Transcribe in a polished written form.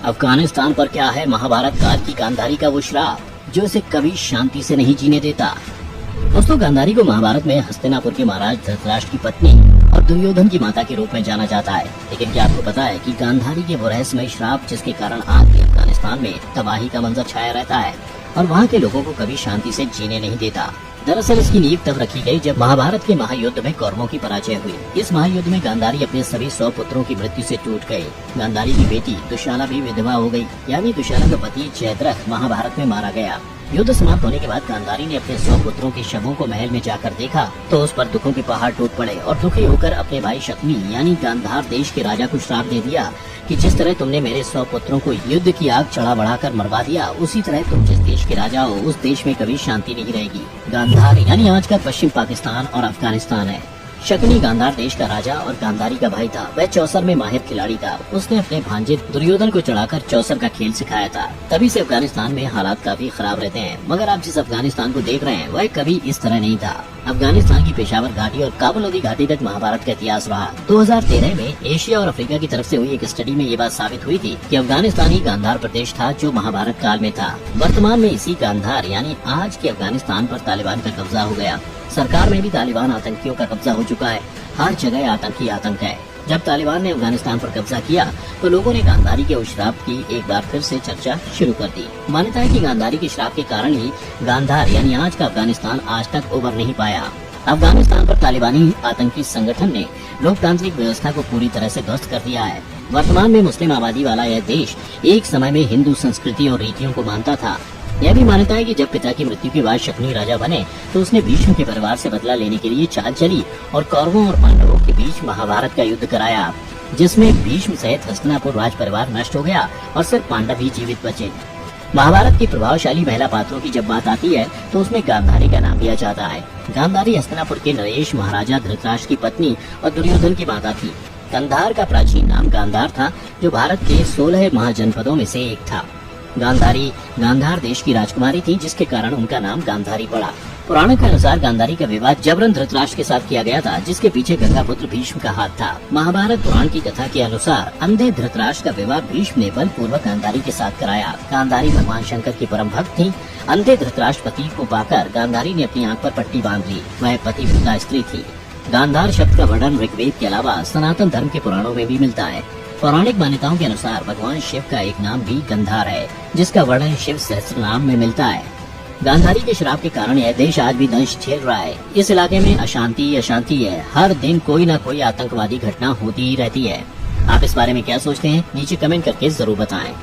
अफगानिस्तान पर क्या है महाभारत काल की गांधारी का वो श्राप जो इसे कभी शांति से नहीं जीने देता। दोस्तों, गांधारी को महाभारत में हस्तिनापुर के महाराज धृतराष्ट्र की पत्नी और दुर्योधन की माता के रूप में जाना जाता है। लेकिन क्या आपको पता है कि गांधारी के वो रहस्यमय श्राप जिसके कारण आज भी अफगानिस्तान में तबाही का मंजर छाया रहता है और वहाँ के लोगों को कभी शांति से जीने नहीं देता। दरअसल इसकी नींव तब रखी गई जब महाभारत के महायुद्ध में कौरवों की पराजय हुई। इस महायुद्ध में गांधारी अपने सभी 100 पुत्रों की मृत्यु से टूट गई। गांधारी की बेटी दुशाला भी विधवा हो गई, यानी दुशाला का पति जयद्रथ महाभारत में मारा गया। युद्ध समाप्त होने के बाद गांधारी ने अपने 100 पुत्रों के शवों को महल में जाकर देखा तो उस पर दुखों के पहाड़ टूट पड़े और दुखी होकर अपने भाई शकुनी यानी गांधार देश के राजा को श्राप दे दिया कि जिस तरह तुमने मेरे 100 पुत्रों को युद्ध की आग चढ़ा बढ़ाकर मरवा दिया, उसी तरह तुम जिस देश के राजा हो उस देश में कभी शांति नहीं रहेगी। गांधार यानी आज का पश्चिम पाकिस्तान और अफगानिस्तान है। शकुनी गांधार देश का राजा और गांधारी का भाई था। वह चौसर में माहिर खिलाड़ी था। उसने अपने भांजे दुर्योधन को चढ़ाकर चौसर का खेल सिखाया था। तभी से अफगानिस्तान में हालात काफी खराब रहते हैं। मगर आप जिस अफगानिस्तान को देख रहे हैं वह कभी इस तरह नहीं था। अफगानिस्तान की पेशावर घाटी और काबुल नदी घाटी तक महाभारत का इतिहास रहा। 2013 में एशिया और अफ्रीका की तरफ से हुई एक स्टडी में ये बात साबित हुई थी कि अफगानिस्तान ही गांधार प्रदेश था जो महाभारत काल में था। वर्तमान में इसी गांधार यानी आज के अफगानिस्तान पर तालिबान का कब्जा हो गया। सरकार में भी तालिबान आतंकियों का कब्जा हो चुका है। हर जगह आतंकी आतंक है। जब तालिबान ने अफगानिस्तान पर कब्जा किया तो लोगों ने गांधारी के उस श्राप की एक बार फिर से चर्चा शुरू कर दी। मान्यता है कि गांधारी के श्राप के कारण ही गांधार यानी आज का अफगानिस्तान आज तक उभर नहीं पाया। अफगानिस्तान पर तालिबानी आतंकी संगठन ने लोकतांत्रिक व्यवस्था को पूरी तरह से ध्वस्त कर दिया है। वर्तमान में मुस्लिम आबादी वाला यह देश एक समय में हिंदू संस्कृति और रीतियों को मानता था। यह भी मान्यता है कि जब पिता की मृत्यु के बाद शकुनी राजा बने तो उसने भीष्म के परिवार से बदला लेने के लिए चाल चली और कौरवों और पांडवों के बीच महाभारत का युद्ध कराया, जिसमें भीष्म सहित हस्तिनापुर राज परिवार नष्ट हो गया और सिर्फ पांडव ही जीवित बचे। महाभारत की प्रभावशाली महिला पात्रों की जब बात आती है तो उसमें गांधारी का नाम लिया जाता है। गांधारी हस्तिनापुर के नरेश महाराजा धृतराष्ट्र की पत्नी और दुर्योधन की माता थी। गांधार का प्राचीन नाम गांधार था जो भारत के 16 महाजनपदों में से एक था। गांधारी गांधार देश की राजकुमारी थी जिसके कारण उनका नाम गांधारी पड़ा। पुराणों के अनुसार गांधारी का विवाह जबरन धृतराष्ट्र के साथ किया गया था जिसके पीछे गंगापुत्र भीष्म का हाथ था। महाभारत पुराण की कथा के अनुसार अंधे धृतराष्ट्र का विवाह भीष्म ने बलपूर्वक गांधारी के साथ कराया। गांधारी भगवान शंकर की परम भक्त थी। अंधे धृतराष्ट्र पति को पाकर गांधारी ने अपनी आंख पर पट्टी बांध ली। वह पतिव्रता स्त्री थी। गांधार शब्द का वर्णन ऋग्वेद के अलावा सनातन धर्म के पुराणों में भी मिलता है। पौराणिक मान्यताओं के अनुसार भगवान शिव का एक नाम भी गंधार है जिसका वर्णन शिव सहस्त्र नाम में मिलता है। गांधारी के श्राप के कारण यह देश आज भी दंश झेल रहा है। इस इलाके में अशांति है। हर दिन कोई न कोई आतंकवादी घटना होती ही रहती है। आप इस बारे में क्या सोचते हैं? नीचे कमेंट करके जरूर बताएं।